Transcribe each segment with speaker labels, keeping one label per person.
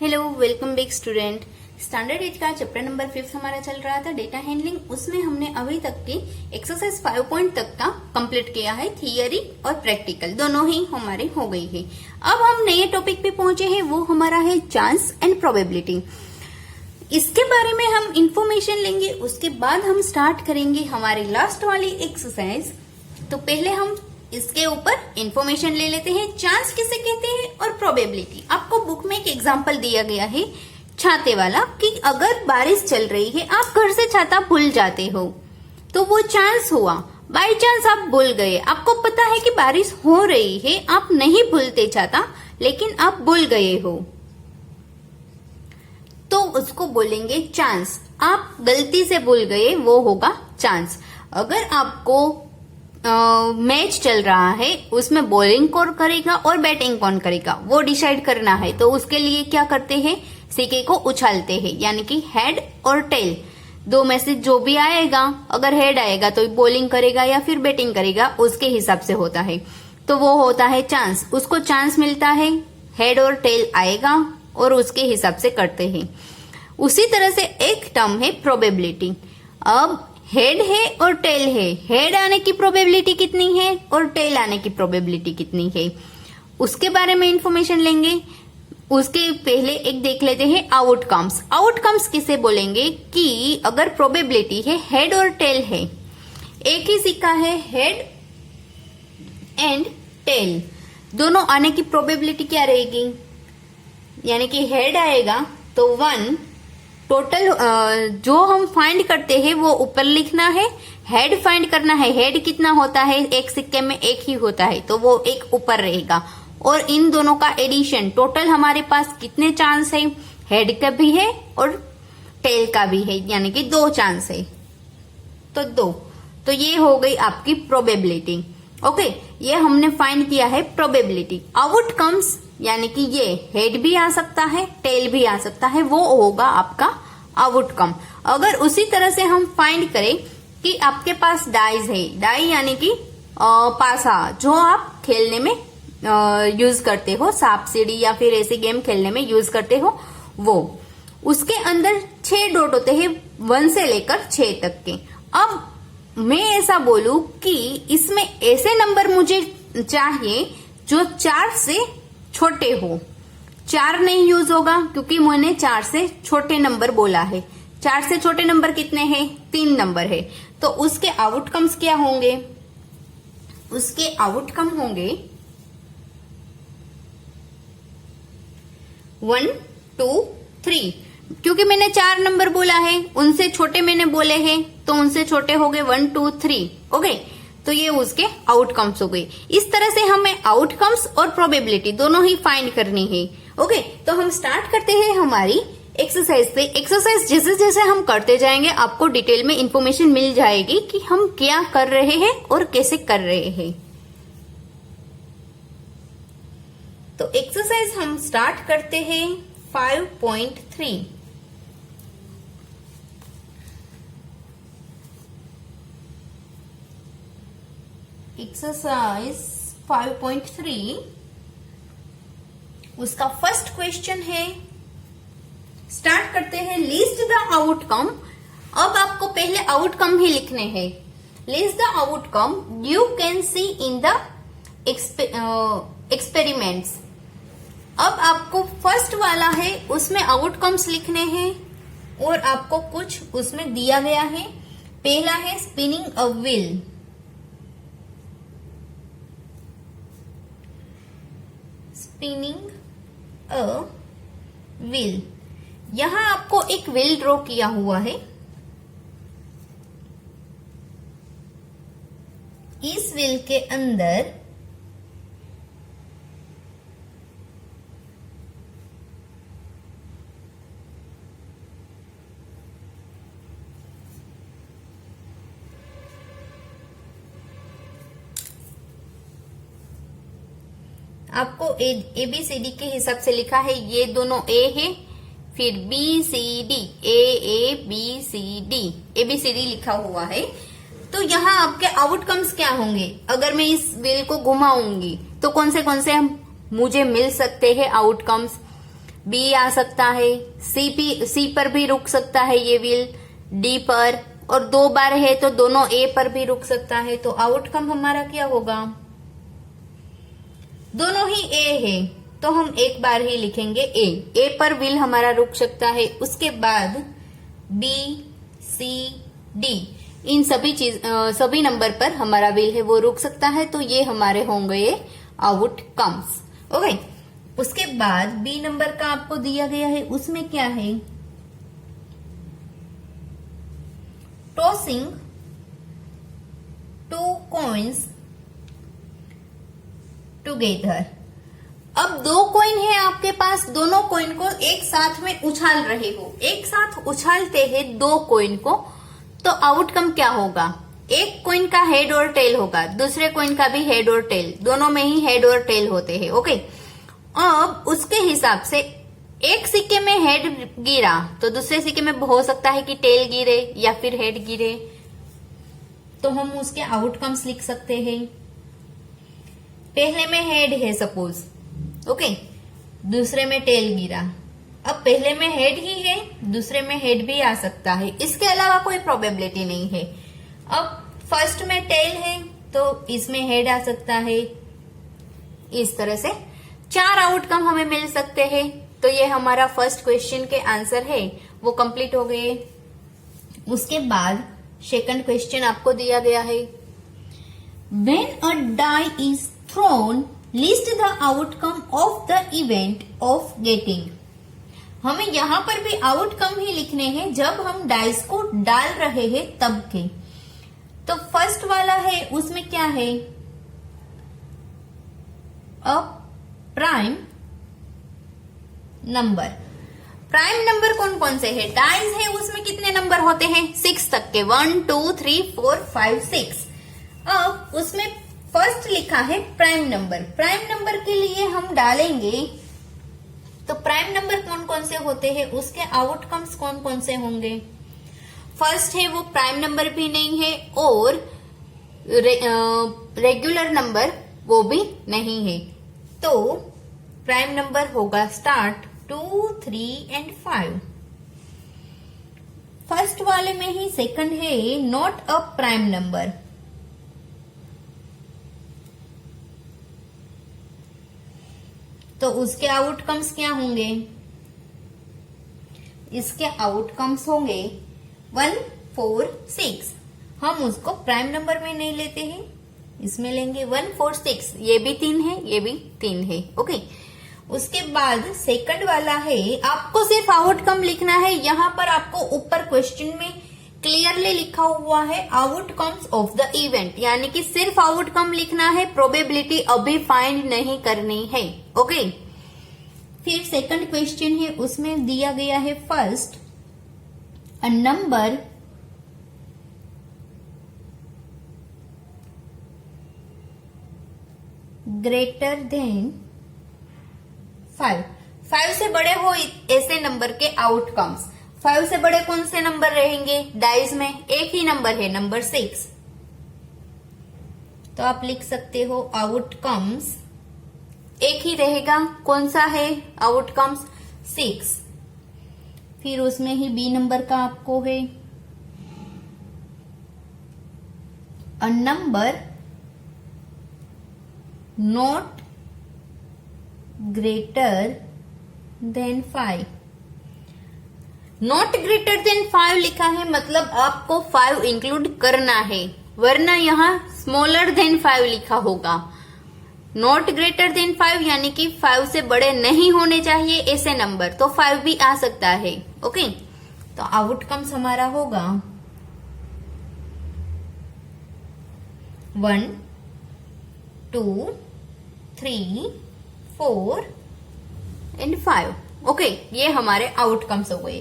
Speaker 1: Hello, welcome back student. Standard 8 का chapter number 5 हमारा चल रहा था डेटा हैंडलिंग। उसमें हमने अभी तक की एक्सरसाइज 5 पॉइंट तक का कंप्लीट किया है। थियरी और प्रैक्टिकल दोनों ही हमारे हो गई है। अब हम नए टॉपिक पे पहुंचे हैं, वो हमारा है चांस एंड प्रोबेबिलिटी। इसके बारे में हम इंफॉर्मेशन लेंगे, उसके बाद हम स्टार्ट करेंगे हमारी लास्ट वाली एक्सरसाइज। तो पहले हम इसके ऊपर इंफॉर्मेशन ले लेते हैं। चांस किसे कहते हैं और प्रोबेबिलिटी। आपको बुक में एक एग्जांपल दिया गया है छाते वाला, कि अगर बारिश चल रही है, आप घर से छाता भूल जाते हो तो वो चांस हुआ। बाय चांस आप भूल गए, आपको पता है कि बारिश हो रही है, आप नहीं भूलते छाता, लेकिन आप भूल गए हो, तो उसको बोलेंगे चांस। आप गलती से भूल गए, वो होगा चांस। अगर आपको मैच चल रहा है, उसमें बॉलिंग कौन करेगा और बैटिंग कौन करेगा वो डिसाइड करना है, तो उसके लिए क्या करते हैं, सिक्के को उछालते हैं, यानी कि हेड और टेल दो में से जो भी आएगा, अगर हेड आएगा तो बॉलिंग करेगा या फिर बैटिंग करेगा, उसके हिसाब से होता है, तो वो होता है चांस। उसको चांस मिलता है, हेड और टेल आएगा और उसके हिसाब से करते हैं। उसी तरह से एक टर्म है प्रोबेबिलिटी। अब हेड है और टेल है, हेड आने की प्रोबेबिलिटी कितनी है और टेल आने की प्रोबेबिलिटी कितनी है, उसके बारे में इंफॉर्मेशन लेंगे। उसके पहले एक देख लेते हैं आउटकम्स। आउटकम्स किसे बोलेंगे कि अगर प्रोबेबिलिटी है हेड और टेल है, एक ही सिक्का है, हेड एंड टेल, दोनों आने की प्रोबेबिलिटी क्या रहेगी, यानी कि हेड आएगा तो 1, टोटल जो हम फाइंड करते हैं वो ऊपर लिखना है, हेड फाइंड करना है, हेड कितना होता है, एक सिक्के में एक ही होता है, तो वो एक ऊपर रहेगा, और इन दोनों का एडिशन, टोटल हमारे पास कितने चांस है, हेड का भी है और टेल का भी है, यानी कि 2 चांस है, तो 2। तो ये हो गई आपकी प्रोबेबिलिटी। ओके, ये हमने फाइंड किया है प्रोबेबिलिटी। आउटकम्स यानी कि ये हेड भी आ सकता है, टेल भी आ सकता है, वो होगा आपका आउटकम। अगर उसी तरह से हम फाइंड करें कि आपके पास डाइज है, डाई यानी कि पासा, जो आप खेलने में यूज करते हो, सांप सीढ़ी या फिर ऐसे गेम खेलने में यूज करते हो, वो उसके अंदर 6 डॉट होते हैं, 1 से लेकर 6 तक के। अब मैं ऐसा बोलूं कि इसमें ऐसे नंबर मुझे चाहिए जो 4 से छोटे हो। 4 नहीं यूज होगा क्योंकि मैंने 4 से छोटे नंबर बोला है। 4 से छोटे नंबर कितने हैं, 3 नंबर है, तो उसके आउटकम्स क्या होंगे, उसके आउटकम होंगे 1, 2, 3। क्योंकि मैंने 4 नंबर बोला है, उनसे छोटे मैंने बोले हैं, तो उनसे छोटे हो गए 1, 2, 3। ओके, तो ये उसके आउटकम्स हो गए। इस तरह से हमें आउटकम्स और प्रोबेबिलिटी दोनों ही फाइंड करनी है। ओके, तो हम स्टार्ट करते हैं हमारी एक्सरसाइज से। एक्सरसाइज जैसे जैसे हम करते जाएंगे, आपको डिटेल में इंफॉर्मेशन मिल जाएगी कि हम क्या कर रहे हैं और कैसे कर रहे हैं। तो एक्सरसाइज हम स्टार्ट करते हैं 5.3। एक्सरसाइज 5.3, उसका फर्स्ट क्वेश्चन है, स्टार्ट करते हैं, लिस्ट द आउटकम। अब आपको पहले आउटकम ही लिखने हैं। List the outcome you can see in the experiments. अब आपको फर्स्ट वाला है, उसमें आउटकम्स लिखने हैं और आपको कुछ उसमें दिया गया है। पहला है spinning a wheel. Spinning a wheel, यहां आपको एक व्हील ड्रॉ किया हुआ है। इस व्हील के अंदर आपको ABCD के हिसाब से लिखा है, ये दोनों A है, फिर BCD, AABCD, ABCD लिखा हुआ है। तो यहाँ आपके आउटकम्स क्या होंगे, अगर मैं इस व्हील को घुमाऊंगी तो कौन से मुझे मिल सकते हैं आउटकम्स। बी आ सकता है, सी पर भी रुक सकता है ये व्हील, डी पर, और 2 बार है तो दोनों ए पर भी रुक सकता है। तो आउटकम हमारा क्या होगा? दोनों ही ए है तो हम एक बार ही लिखेंगे ए पर व्हील हमारा रुक सकता है। उसके बाद बी, सी, डी, इन सभी नंबर पर हमारा व्हील है वो रुक सकता है। तो ये हमारे होंगे आउटकम्स। ओके, उसके बाद बी नंबर का आपको दिया गया है, उसमें क्या है? Tossing 2 coins together. अब 2 कॉइन है आपके पास, दोनों कॉइन को एक साथ में उछाल रहे हो, एक साथ उछालते हैं 2 कॉइन को, तो आउटकम क्या होगा? एक कॉइन का हेड और टेल होगा, दूसरे कॉइन का भी हेड और टेल, दोनों में ही हेड और टेल होते हैं। ओके, अब उसके हिसाब से एक सिक्के में हेड गिरा तो दूसरे सिक्के में हो सकता है कि टेल गिरे या फिर हेड गिरे, तो हम उसके आउटकम्स लिख सकते हैं। पहले में हेड है सपोज, ओके, दूसरे में टेल गिरा। अब पहले में हेड ही है, दूसरे में हेड भी आ सकता है, इसके अलावा कोई प्रोबेबिलिटी नहीं है। अब फर्स्ट में टेल है तो इसमें हेड आ सकता है। इस तरह से 4 आउटकम हमें मिल सकते हैं। तो ये हमारा फर्स्ट क्वेश्चन के आंसर है वो कंप्लीट हो गए। उसके बाद सेकंड क्वेश्चन आपको दिया गया है, when a die is thrown list the outcome of the event of getting. हमें यहां पर भी आउटकम ही लिखने हैं जब हम डाइस को डाल रहे हैं तब के। तो फर्स्ट वाला है उसमें क्या है? A prime number. Prime number कौन कौन से है? डाइस है उसमें कितने नंबर होते हैं? 6 तक के, 1 2 3 4 5 6। अब उसमें फर्स्ट लिखा है प्राइम नंबर। प्राइम नंबर के लिए हम डालेंगे तो प्राइम नंबर कौन कौन से होते हैं, उसके आउटकम्स कौन कौन से होंगे? फर्स्ट है वो प्राइम नंबर भी नहीं है और रेगुलर नंबर वो भी नहीं है। तो प्राइम नंबर होगा स्टार्ट 2 3 एंड 5। फर्स्ट वाले में ही सेकंड है नॉट अ प्राइम नंबर। तो उसके आउटकम्स क्या होंगे? इसके आउटकम्स होंगे 1 4 6। हम उसको प्राइम नंबर में नहीं लेते हैं, इसमें लेंगे 1 4 6। ये भी 3 है, ये भी 3 है। ओके, उसके बाद सेकंड वाला है, आपको सिर्फ आउटकम लिखना है। यहां पर आपको ऊपर क्वेश्चन में क्लियरली लिखा हुआ है आउटकम्स ऑफ द इवेंट, यानी कि सिर्फ आउटकम लिखना है, प्रोबेबिलिटी अभी फाइंड नहीं करनी है। ओके, फिर सेकंड क्वेश्चन है उसमें दिया गया है first a number greater than 5। 5 से बड़े हो ऐसे नंबर के आउटकम्स। 5 से बड़े कौन से नंबर रहेंगे? डाइज में एक ही नंबर है, नंबर 6। तो आप लिख सकते हो आउटकम्स एक ही रहेगा। कौन सा है आउटकम्स? 6। फिर उसमें ही बी नंबर का आपको है a number not greater than 5। Not greater than 5 लिखा है, मतलब आपको 5 इंक्लूड करना है, वरना यहाँ स्मॉलर देन 5 लिखा होगा। नॉट ग्रेटर देन 5 यानी कि 5 से बड़े नहीं होने चाहिए ऐसे नंबर, तो 5 भी आ सकता है। ओके, तो आउटकम्स हमारा होगा 1 2 3 4 एंड 5। ओके, ये हमारे आउटकम्स हो गए।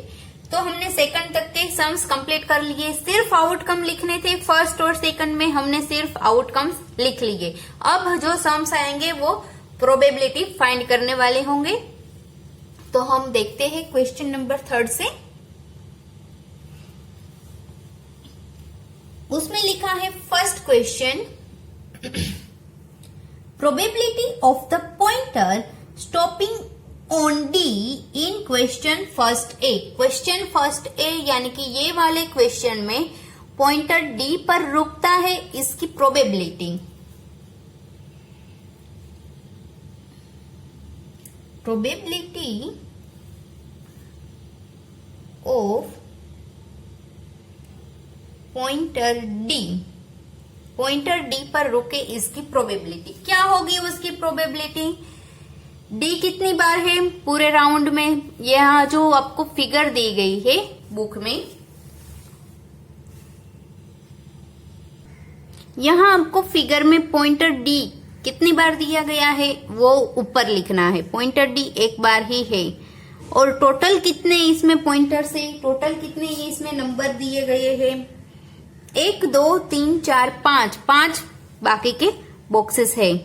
Speaker 1: तो हमने सेकंड तक के सम्स कंप्लीट कर लिए। सिर्फ आउटकम लिखने थे, फर्स्ट और सेकंड में हमने सिर्फ आउटकम्स लिख लिए। अब जो सम्स आएंगे वो प्रोबेबिलिटी फाइंड करने वाले होंगे। तो हम देखते हैं क्वेश्चन नंबर 3 से। उसमें लिखा है first question, probability of the pointer stopping on D in question first A. Question first A यानी कि ये वाले क्वेश्चन में पॉइंटर डी पर रुकता है, इसकी प्रोबेबिलिटी ऑफ पॉइंटर डी पर रुके, इसकी प्रोबेबिलिटी क्या होगी? उसकी प्रोबेबिलिटी डी कितनी बार है पूरे राउंड में, यह जो आपको फिगर दी गई है बुक में, यहां आपको फिगर में पॉइंटर डी कितनी बार दिया गया है वो ऊपर लिखना है। पॉइंटर डी एक बार ही है और टोटल कितने इसमें पॉइंटर से, टोटल कितने इसमें नंबर दिए गए हैं? 1 2 3 4 5 बाकी के बॉक्सेस है,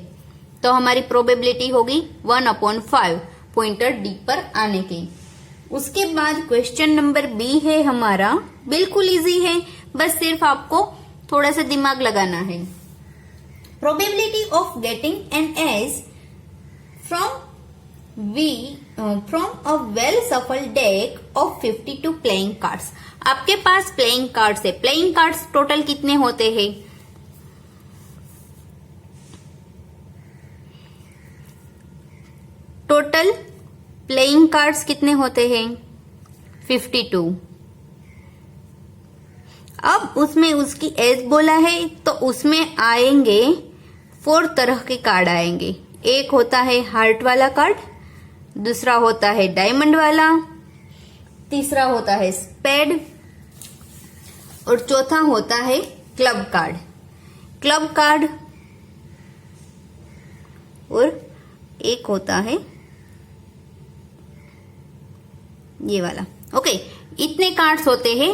Speaker 1: तो हमारी प्रोबेबिलिटी होगी 1/5 पॉइंटर डी पर आने की। उसके बाद क्वेश्चन नंबर बी है हमारा, बिल्कुल इजी है, बस सिर्फ आपको थोड़ा सा दिमाग लगाना है। Probability of getting an ace from a well shuffled deck of 52 playing cards. आपके पास प्लेइंग कार्ड्स है, प्लेइंग कार्ड्स टोटल कितने होते हैं? टोटल प्लेइंग कार्ड्स कितने होते हैं? 52। अब उसमें उसकी एज बोला है तो उसमें आएंगे 4 तरह के कार्ड आएंगे। एक होता है हार्ट वाला कार्ड, दूसरा होता है डायमंड वाला, तीसरा होता है स्पेड और चौथा होता है क्लब कार्ड और एक होता है ये वाला। ओके, इतने कार्ड्स होते हैं,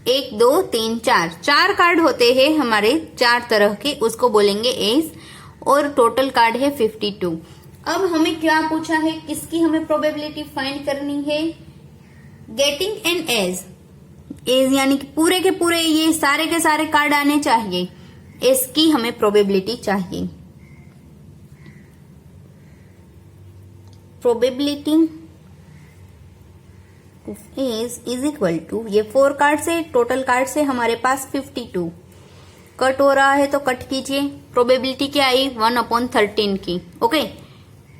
Speaker 1: 1 2 3 4 कार्ड होते हैं हमारे 4 तरह के, उसको बोलेंगे एज, और टोटल कार्ड है 52। अब हमें क्या पूछा है, किसकी हमें प्रोबेबिलिटी फाइंड करनी है? गेटिंग एन एज यानी कि पूरे के पूरे ये सारे के सारे कार्ड आने चाहिए, इसकी हमें प्रोबेबिलिटी चाहिए। प्रोबेबिलिटी इज इक्वल टू, ये 4 कार्ड से, टोटल कार्ड से हमारे पास 52 कट हो रहा है तो कट कीजिए। प्रोबेबिलिटी क्या आई? 1/13 की। ओके,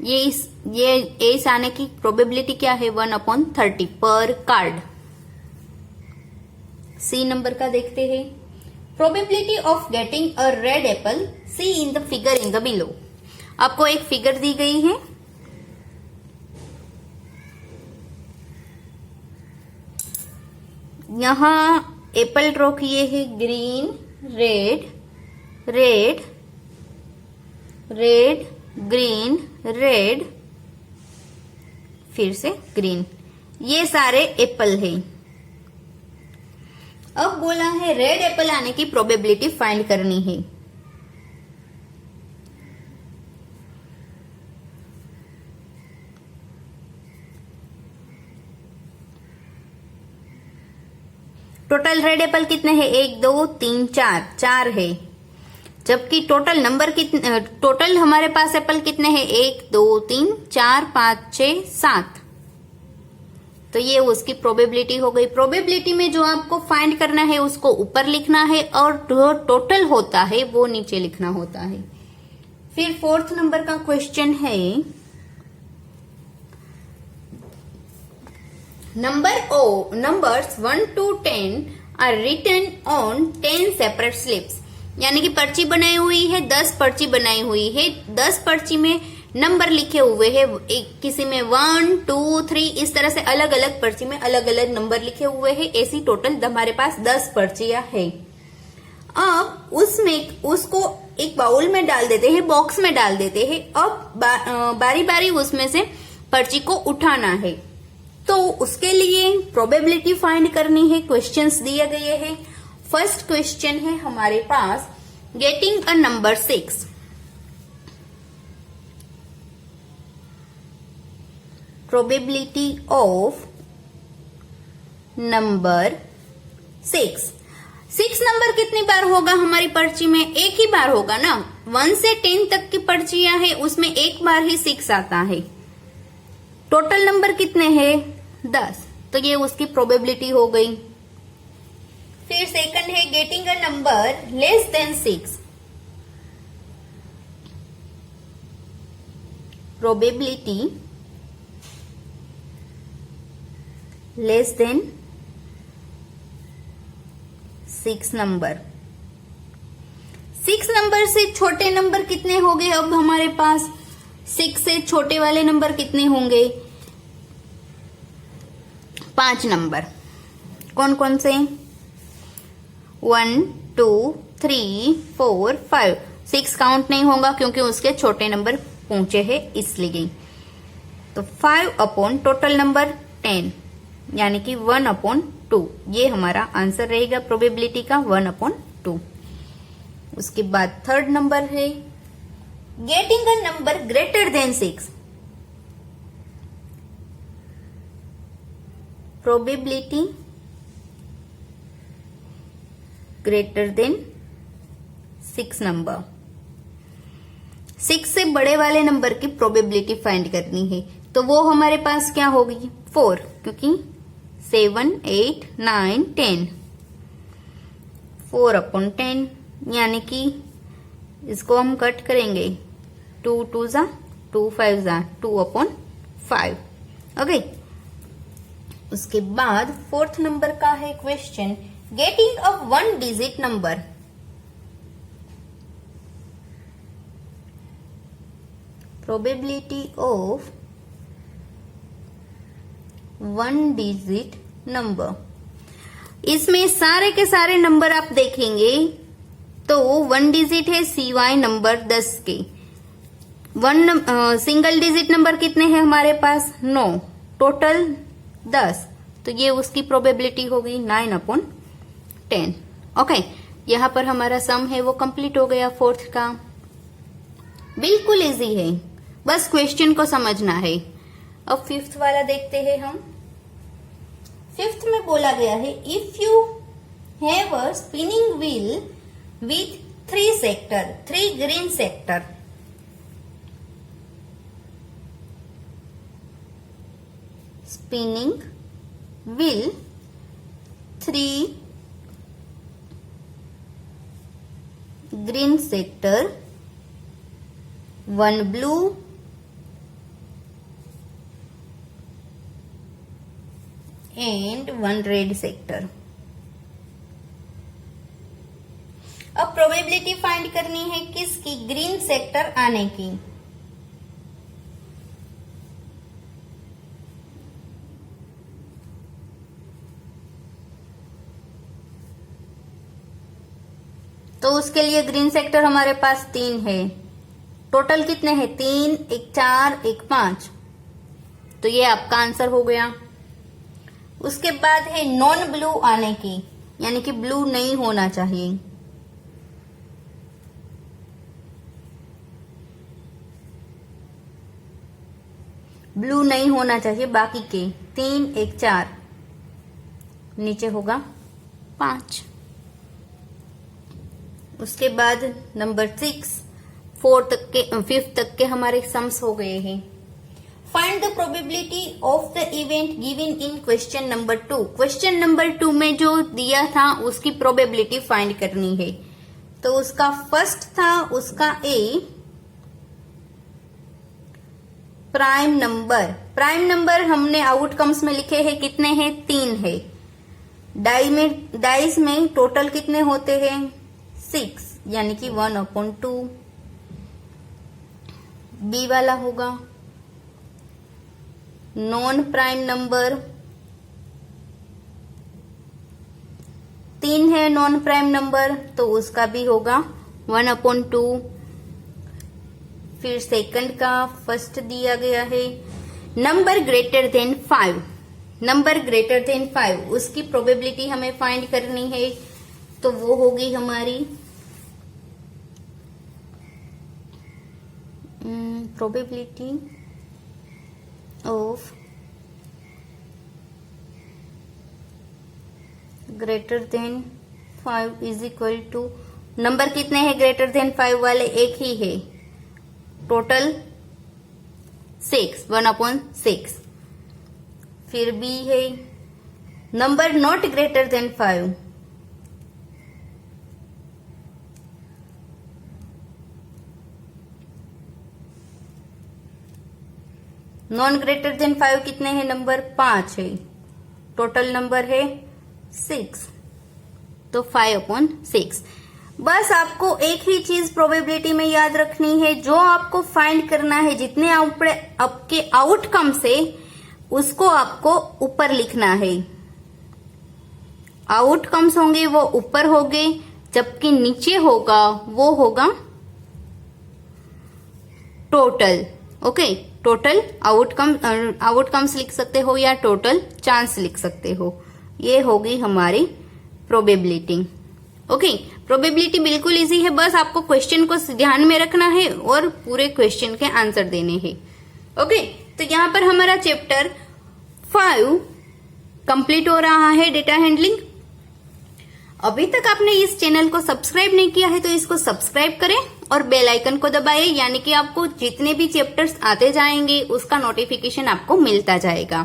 Speaker 1: ये एस आने की प्रोबेबिलिटी क्या है? 1/30 पर कार्ड। सी नंबर का देखते हैं। Probability of getting a red apple, see in the figure in the below. आपको एक फिगर दी गई है, यहां एप्पल ड्रॉ किए हैं, ग्रीन रेड ग्रीन रेड, फिर से ग्रीन, ये सारे एप्पल है। अब बोला है रेड एप्पल आने की प्रोबेबिलिटी फाइंड करनी है। टोटल रेड एप्पल कितने हैं? 1 2 3 4 है, जबकि टोटल नंबर कितने, टोटल हमारे पास एप्पल कितने हैं? 1 2 3 4 5 6 7, तो ये उसकी प्रोबेबिलिटी हो गई। प्रोबेबिलिटी में जो आपको फाइंड करना है उसको ऊपर लिखना है और जो टोटल होता है वो नीचे लिखना होता है। फिर 4th नंबर का क्वेश्चन है, numbers 1 to 10 are written on 10 separate slips। यानी कि पर्ची बनाई हुई है, 10 पर्ची बनाई हुई है, 10 पर्ची में नंबर लिखे हुए हैं, किसी में 1 2 3 इस तरह से अलग अलग पर्ची में अलग अलग नंबर लिखे हुए हैं। ऐसी टोटल हमारे पास 10 पर्चियां है। अब उसमें उसको एक बाउल में डाल देते हैं, बॉक्स में डाल देते हैं। अब बारी बारी उसमें से पर्ची को उठाना है, तो उसके लिए प्रोबेबिलिटी फाइंड करनी है। क्वेश्चंस दिए गए हैं। फर्स्ट क्वेश्चन है हमारे पास, getting a number 6। Probability of number 6 number कितनी बार होगा हमारी पर्ची में? एक ही बार होगा ना। 1 से 10 तक की पर्चियां हैं, उसमें एक बार ही 6 आता है। टोटल नंबर कितने हैं 10, तो ये उसकी प्रोबेबिलिटी हो गई। फिर सेकंड है getting a number less than 6, probability less than 6 number. 6 number से छोटे नंबर कितने हो गए अब हमारे पास? 6 से छोटे वाले नंबर कितने होंगे? 5 नंबर। कौन कौन से? 1 2 3 4 5। 6 काउंट नहीं होगा क्योंकि उसके छोटे नंबर पहुंचे हैं इसलिए। तो 5 अपॉन टोटल नंबर 10 यानी कि 1/2। ये हमारा आंसर रहेगा प्रोबेबिलिटी का 1/2। उसके बाद थर्ड नंबर है getting a number greater than 6, probability greater than 6 number. 6 से बड़े वाले नंबर की प्रोबेबिलिटी फाइंड करनी है, तो वो हमारे पास क्या होगी? 4, क्योंकि 7 8 9 10। 4/10 यानी कि इसको हम कट करेंगे। 2 2 जा 2 5 जा 2/5। ओके। उसके बाद फोर्थ नंबर का है question getting a 1 digit number. Probability of 1 digit number. इसमें सारे के सारे नंबर आप देखेंगे तो 1 डिजिट है सिवाय नंबर 10 के। सिंगल डिजिट नंबर कितने हैं हमारे पास? 9, टोटल 10, तो ये उसकी प्रोबेबिलिटी होगी 9/10। ओके, यहां पर हमारा सम है वो कंप्लीट हो गया फोर्थ का। बिल्कुल इजी है, बस क्वेश्चन को समझना है। अब फिफ्थ वाला देखते हैं हम। फिफ्थ में बोला गया है if you have a spinning wheel with 3 sector, 3 green sector, spinning wheel 3 green sector, 1 blue and 1 red sector। अब प्रोबेबिलिटी फाइंड करनी है किसकी? ग्रीन सेक्टर आने की। तो उसके लिए ग्रीन सेक्टर हमारे पास 3 है। टोटल कितने हैं? 3 1 4 1 5, तो ये आपका आंसर हो गया। उसके बाद है नॉन ब्लू आने की, यानी कि ब्लू नहीं होना चाहिए। ब्लू नहीं होना चाहिए बाकी के। 3 1 4, नीचे होगा 5। उसके बाद नंबर 6 5th तक के हमारे सम्स हो गए हैं। Find the probability of the event given in question number 2। Question number 2 में जो दिया था उसकी प्रोबेबिलिटी फाइंड करनी है। तो उसका फर्स्ट था उसका ए प्राइम नंबर। प्राइम नंबर हमने आउटकम्स में लिखे हैं कितने हैं? 3 है। डाइस में टोटल कितने होते हैं? 6, यानी कि 1/2। बी वाला होगा नॉन प्राइम नंबर, 3 है नॉन प्राइम नंबर, तो उसका भी होगा 1/2। फिर सेकंड का फर्स्ट दिया गया है number greater than 5। Number greater than 5 उसकी प्रोबेबिलिटी हमें फाइंड करनी है, तो वो होगी हमारी probability of greater than 5 is equal to, number कितने हैं ग्रेटर देन 5 वाले? एक ही है। टोटल 6, 1/6। फिर भी है number not greater than 5, non greater than 5 कितने हैं नंबर 5 है, टोटल नंबर है 6, तो 5/6। बस आपको एक ही चीज प्रोबेबिलिटी में याद रखनी है, जो आपको फाइंड करना है जितने आपके आउटकम से उसको आपको ऊपर लिखना है। आउटकम्स होंगे वो ऊपर होंगे, जबकि नीचे होगा वो होगा टोटल। ओके, टोटल आउटकम्स लिख सकते हो या टोटल चांस लिख सकते हो। ये होगी हमारी प्रोबेबिलिटी। ओके, प्रोबेबिलिटी बिल्कुल इजी है, बस आपको क्वेश्चन को ध्यान में रखना है और पूरे क्वेश्चन के आंसर देने हैं। ओके, तो यहाँ पर हमारा चैप्टर 5 कंप्लीट हो रहा है, डेटा हैंडलिंग। अभी तक आपने इस चैनल को सब्सक्राइब नहीं किया है तो इसको सब्सक्राइब करें और बेल आइकन को दबाएं, यानी कि आपको जितने भी चैप्टर्स आते जाएंगे उसका नोटिफिकेशन आपको मिलता जाएगा।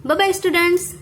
Speaker 1: Bye bye students.